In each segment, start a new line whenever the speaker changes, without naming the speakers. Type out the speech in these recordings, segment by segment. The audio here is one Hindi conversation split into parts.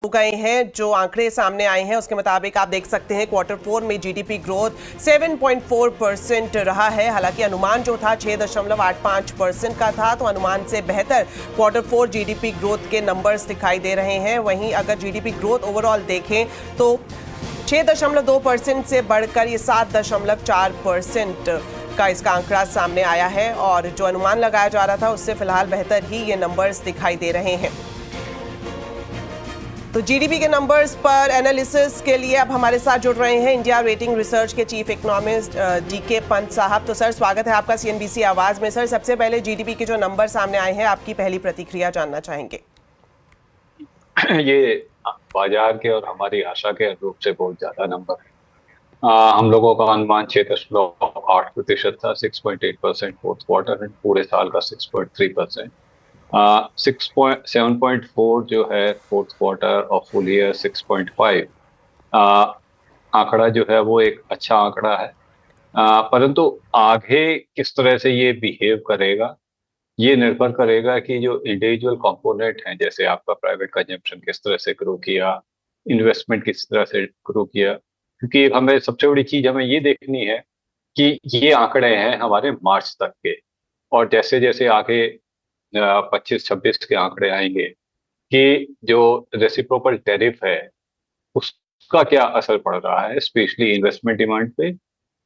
हो गए हैं। जो आंकड़े सामने आए हैं उसके मुताबिक आप देख सकते हैं क्वार्टर 4 में जीडीपी ग्रोथ 7.4% रहा है। हालांकि अनुमान जो था 6.85% का था, तो अनुमान से बेहतर क्वार्टर 4 जीडीपी ग्रोथ के नंबर्स दिखाई दे रहे हैं। वहीं अगर जीडीपी ग्रोथ ओवरऑल देखें तो 6.2% से बढ़कर ये 7.4% का इसका आंकड़ा सामने आया है, और जो अनुमान लगाया जा रहा था उससे फिलहाल बेहतर ही ये नंबर्स दिखाई दे रहे हैं। तो जीडीपी के नंबर्स पर एनालिसिस के लिए अब हमारे साथ जुड़ रहे हैं इंडिया रेटिंग रिसर्च के चीफ इकोनॉमिस्ट डीके पंत साहब। तो सर, स्वागत है आपका सीएनबीसी आवाज में। सर, सबसे पहले जीडीपी के जो नंबर सामने आए हैं, आपकी पहली प्रतिक्रिया जानना चाहेंगे।
ये बाजार के और हमारी आशा के अनुरूप से बहुत ज्यादा नंबर है। हम लोगों का अनुमान 6.8% था, 6.8% फोर्थ क्वार्टर एंड पूरे साल का 6.3%। 7.4 जो है फोर्थ क्वार्टर और फुल ईयर 6.5 आंकड़ा जो है वो एक अच्छा आंकड़ा है। परंतु आगे किस तरह से ये बिहेव करेगा, ये निर्भर करेगा कि जो इंडिविजुअल कंपोनेंट हैं, जैसे आपका प्राइवेट कंजम्पशन किस तरह से ग्रो किया, इन्वेस्टमेंट किस तरह से ग्रो किया। क्योंकि हमें सबसे बड़ी चीज हमें ये देखनी है कि ये आंकड़े हैं हमारे मार्च तक के, और जैसे जैसे आगे 25-26 के आंकड़े आएंगे कि जो रेसिप्रोकल टैरिफ है उसका क्या असर पड़ रहा है, स्पेशली इन्वेस्टमेंट डिमांड पे,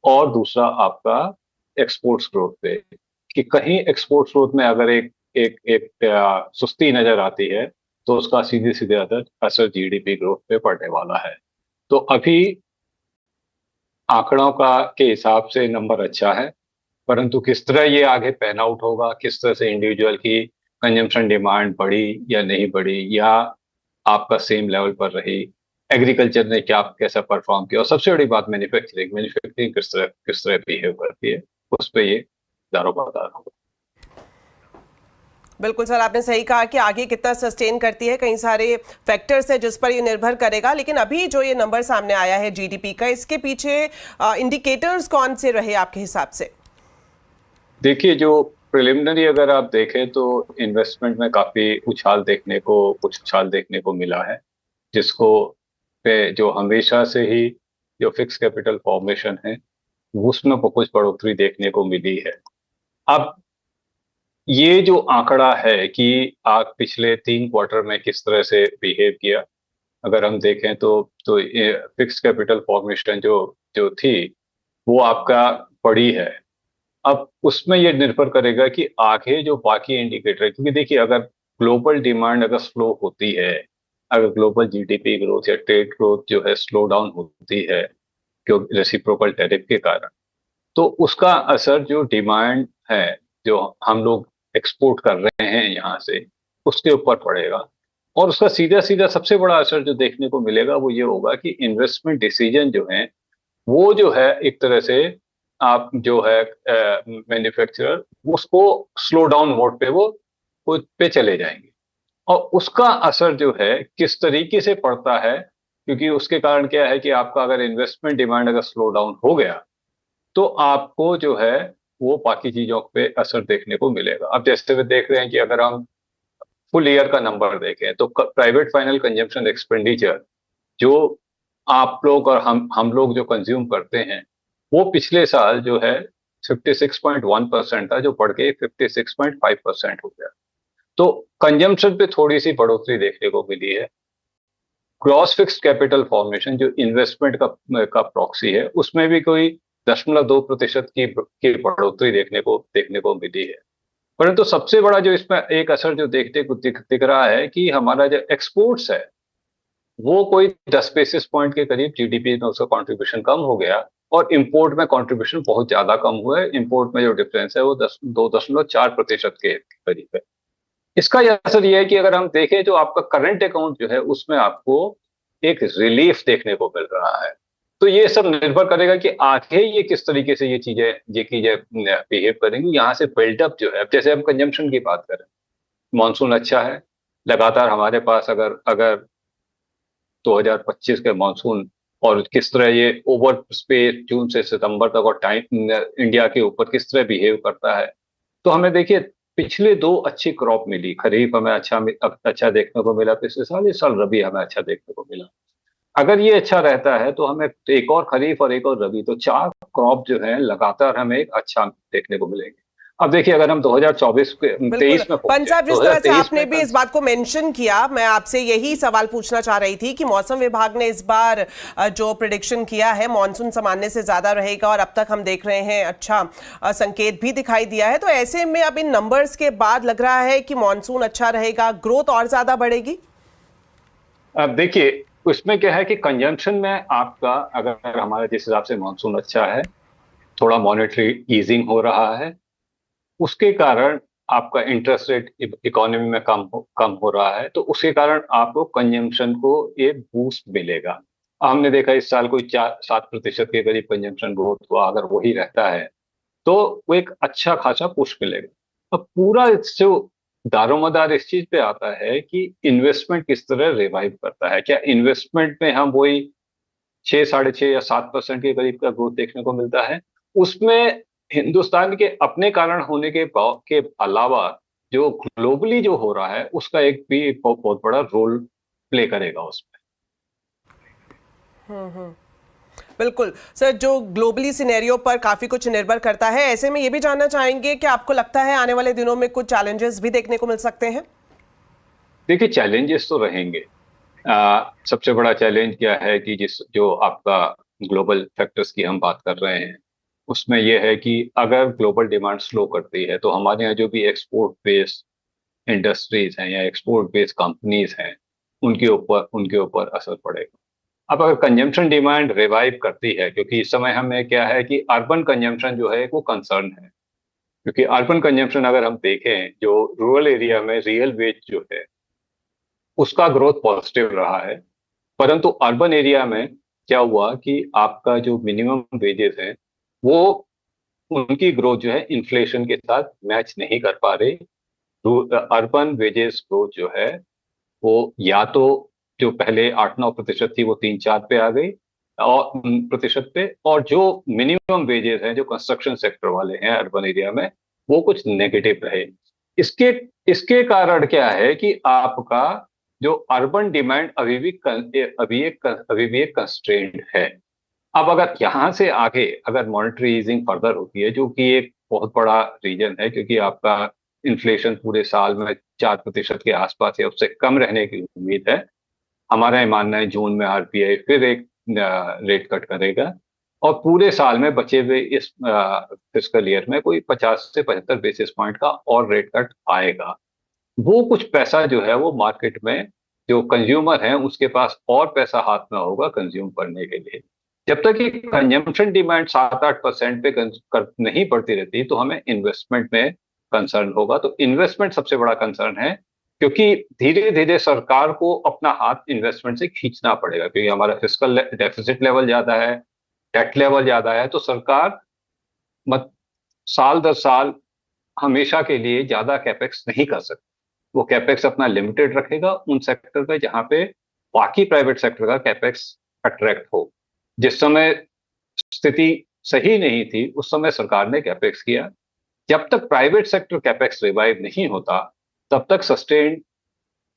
और दूसरा आपका एक्सपोर्ट्स ग्रोथ पे, कि कहीं एक्सपोर्ट्स ग्रोथ में अगर एक एक एक सुस्ती नजर आती है तो उसका सीधे सीधे असर जीडीपी ग्रोथ पे पड़ने वाला है। तो अभी आंकड़ों का के हिसाब से नंबर अच्छा है, परंतु किस तरह ये आगे पैन आउट होगा, किस तरह से इंडिविजुअल की कंजम्पशन डिमांड बढ़ी या नहीं बढ़ी, या आपका सेम लेवल पर रही, एग्रीकल्चर ने क्या कैसा परफॉर्म किया, और सबसे बड़ी बात मैन्युफैक्चरिंग मैन्युफैक्चरिंग किस तरह बिहेव करती है, उस पर ये दारोमदार होगा।
बिल्कुल सर, आपने सही कहा कि आगे कितना सस्टेन करती है, कई सारे फैक्टर्स है जिस पर ये निर्भर करेगा। लेकिन अभी जो ये नंबर सामने आया है जीडीपी का, इसके पीछे इंडिकेटर्स कौन से रहे आपके हिसाब से?
देखिए, जो प्रिलिमिनरी अगर आप देखें तो इन्वेस्टमेंट में काफी कुछ उछाल देखने को मिला है, जिसको पे जो हमेशा से ही जो फिक्स कैपिटल फॉर्मेशन है उसमें कुछ बढ़ोतरी देखने को मिली है। अब ये जो आंकड़ा है कि आप पिछले 3 क्वार्टर में किस तरह से बिहेव किया, अगर हम देखें तो फिक्स कैपिटल फॉर्मेशन जो जो थी वो आपका बड़ी है। अब उसमें ये निर्भर करेगा कि आगे जो बाकी इंडिकेटर है, क्योंकि देखिए अगर ग्लोबल डिमांड अगर स्लो होती है, अगर ग्लोबल जीडीपी ग्रोथ या ट्रेड ग्रोथ जो है स्लो डाउन होती है क्यों रेसिप्रोकल टैरिफ के कारण, तो उसका असर जो डिमांड है, जो हम लोग एक्सपोर्ट कर रहे हैं यहाँ से, उसके ऊपर पड़ेगा। और उसका सीधा सीधा सबसे बड़ा असर जो देखने को मिलेगा वो ये होगा कि इन्वेस्टमेंट डिसीजन जो है वो जो है एक तरह से आप जो है मैन्युफैक्चरर उसको स्लो डाउन मोड पे वो पे चले जाएंगे, और उसका असर जो है किस तरीके से पड़ता है, क्योंकि उसके कारण क्या है कि आपका अगर इन्वेस्टमेंट डिमांड अगर स्लो डाउन हो गया तो आपको जो है वो बाकी चीजों पे असर देखने को मिलेगा। अब जैसे वे देख रहे हैं कि अगर हम फुल ईयर का नंबर देखें तो प्राइवेट फाइनल कंजम्पशन एक्सपेंडिचर जो आप लोग और हम लोग जो कंज्यूम करते हैं वो पिछले साल जो है 56.1% था, जो बढ़ के 56.5% हो गया। तो कंजम्पशन पे थोड़ी सी बढ़ोतरी देखने को मिली है। ग्रॉस फिक्स्ड कैपिटल फॉर्मेशन जो इन्वेस्टमेंट का प्रॉक्सी है उसमें भी कोई 0.2% की बढ़ोतरी देखने को मिली है। परंतु सबसे बड़ा जो इसमें एक असर जो देखने को दिख रहा है कि हमारा जो एक्सपोर्ट्स है वो कोई 10 बेसिस पॉइंट के करीब जीडीपी में उसका कंट्रीब्यूशन कम हो गया, और इंपोर्ट में कंट्रीब्यूशन बहुत ज्यादा कम हुआ है। इंपोर्ट में जो डिफरेंस है वो 2.4% के करीब है। इसका यह असर यह है कि अगर हम देखें तो आपका करंट अकाउंट जो है उसमें आपको एक रिलीफ देखने को मिल रहा है। तो ये सब निर्भर करेगा कि आगे ये किस तरीके से ये चीजें बिहेव करेंगी। यहाँ से बिल्डअप जो है, अब जैसे हम कंजम्पशन की बात करें, मानसून अच्छा है, लगातार हमारे पास अगर अगर 2025 के मानसून और किस तरह ये ओवर स्पेस जून से सितंबर तक और टाइम इंडिया के ऊपर किस तरह बिहेव करता है, तो हमें देखिए पिछले दो अच्छी क्रॉप मिली, खरीफ हमें अच्छा देखने को मिला पिछले साल, इस साल रबी हमें अच्छा देखने को मिला। अगर ये अच्छा रहता है तो हमें एक और खरीफ और एक और रबी, तो 4 क्रॉप जो है लगातार हमें एक अच्छा देखने को मिलेंगे। अब देखिए, अगर हम 2024 के
बिल्कुल
23 में
पंच
पहुंचे,
साहब, जिस तरह से
2023
आपने
में
भी इस बात को मेंशन किया, मैं आपसे यही सवाल पूछना चाह रही थी कि मौसम विभाग ने इस बार जो प्रिडिक्शन किया है मानसून सामान्य से ज्यादा रहेगा और अब तक हम देख रहे हैं अच्छा संकेत भी दिखाई दिया है, तो ऐसे में अब इन नंबर्स के बाद लग रहा है कि मानसून अच्छा रहेगा, ग्रोथ और ज्यादा बढ़ेगी।
अब देखिए, उसमें क्या है कि कंजम्पशन में आपका, अगर हमारे जिस हिसाब से मानसून अच्छा है, थोड़ा मॉनेटरी ईजिंग हो रहा है, उसके कारण आपका इंटरेस्ट रेट इकोनॉमी में कम हो रहा है, तो उसके कारण आपको कंजम्पशन को ये बूस्ट मिलेगा। हमने देखा इस साल कोई 4-7% के करीब कंजम्पशन ग्रोथ हुआ, अगर वही रहता है तो वो एक अच्छा खासा पुश मिलेगा। अब पूरा जो दारोमदार इस चीज पे आता है कि इन्वेस्टमेंट किस तरह रिवाइव करता है। क्या इन्वेस्टमेंट में हम वही 6, 6.5 या 7% के करीब का ग्रोथ देखने को मिलता है? उसमें हिंदुस्तान के अपने कारण होने के अलावा जो ग्लोबली जो हो रहा है उसका एक भी बहुत बड़ा रोल प्ले करेगा उसमें।
बिल्कुल सर, जो ग्लोबली सिनेरियो पर काफी कुछ निर्भर करता है, ऐसे में ये भी जानना चाहेंगे कि आपको लगता है आने वाले दिनों में कुछ चैलेंजेस भी देखने को मिल सकते हैं।
देखिए, चैलेंजेस तो रहेंगे। सबसे बड़ा चैलेंज क्या है कि जो आपका ग्लोबल फैक्टर्स की हम बात कर रहे हैं, उसमें यह है कि अगर ग्लोबल डिमांड स्लो करती है तो हमारे यहाँ जो भी एक्सपोर्ट बेस्ड इंडस्ट्रीज हैं या एक्सपोर्ट बेस्ड कंपनीज हैं, उनके ऊपर असर पड़ेगा। अब अगर कंजम्पशन डिमांड रिवाइव करती है, क्योंकि इस समय हमें क्या है कि अर्बन कंजम्पशन जो है वो कंसर्न है, क्योंकि अर्बन कंजम्पशन अगर हम देखें, जो रूरल एरिया में रियल वेज जो है उसका ग्रोथ पॉजिटिव रहा है, परंतु अर्बन एरिया में क्या हुआ कि आपका जो मिनिमम वेजेस है वो, उनकी ग्रोथ जो है इन्फ्लेशन के साथ मैच नहीं कर पा रही। अर्बन वेजेस ग्रोथ जो है वो या तो जो पहले 8-9% थी वो 3-4 पे आ गई और प्रतिशत पे, और जो मिनिमम वेजेस हैं जो कंस्ट्रक्शन सेक्टर वाले हैं अर्बन एरिया में, वो कुछ नेगेटिव रहे। इसके इसके कारण क्या है कि आपका जो अर्बन डिमांड अभी भी एक कंस्ट्रेंट है। अब अगर यहाँ से आगे अगर मॉनेटरी ईजिंग फर्दर होती है, जो कि एक बहुत बड़ा रीजन है, क्योंकि आपका इन्फ्लेशन पूरे साल में 4% के आसपास या उससे कम रहने की उम्मीद है। हमारा ये मानना है जून में आरबीआई फिर एक रेट कट करेगा और पूरे साल में बचे हुए इस फिस्कल ईयर में कोई 50 से 75 बेसिस पॉइंट का और रेट कट आएगा। वो कुछ पैसा जो है वो मार्केट में, जो कंज्यूमर है उसके पास और पैसा हाथ में होगा कंज्यूम करने के लिए। जब तक कि कंजम्पशन डिमांड 7-8% पे नहीं बढ़ती रहती तो हमें इन्वेस्टमेंट में कंसर्न होगा। तो इन्वेस्टमेंट सबसे बड़ा कंसर्न है, क्योंकि धीरे धीरे सरकार को अपना हाथ इन्वेस्टमेंट से खींचना पड़ेगा, क्योंकि हमारा फिस्कल डेफिसिट लेवल ज्यादा है, डेट लेवल ज्यादा है, तो सरकार मत साल दर साल हमेशा के लिए ज्यादा कैपेक्स नहीं कर सकती। वो कैपेक्स अपना लिमिटेड रखेगा उन सेक्टर पे जहां पे बाकी प्राइवेट सेक्टर का कैपेक्स अट्रैक्ट हो। जिस समय स्थिति सही नहीं थी उस समय सरकार ने कैपेक्स किया। जब तक प्राइवेट सेक्टर कैपेक्स रिवाइव नहीं होता तब तक सस्टेन्ड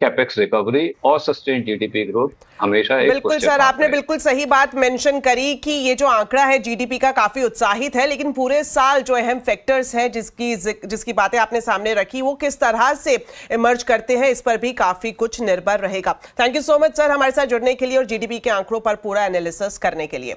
कैपेक्स रिकवरी और सस्टेन्ड जीडीपी ग्रोथ हमेशा एक
बिल्कुल सर, आपने बिल्कुल सही बात मेंशन करी कि ये जो आंकड़ा है जीडीपी का काफी उत्साहित है, लेकिन पूरे साल जो अहम फैक्टर्स हैं जिसकी बातें आपने सामने रखी वो किस तरह से इमर्ज करते हैं, इस पर भी काफी कुछ निर्भर रहेगा। Thank you so much sir हमारे साथ जुड़ने के लिए और जीडीपी के आंकड़ों पर पूरा एनालिसिस करने के लिए।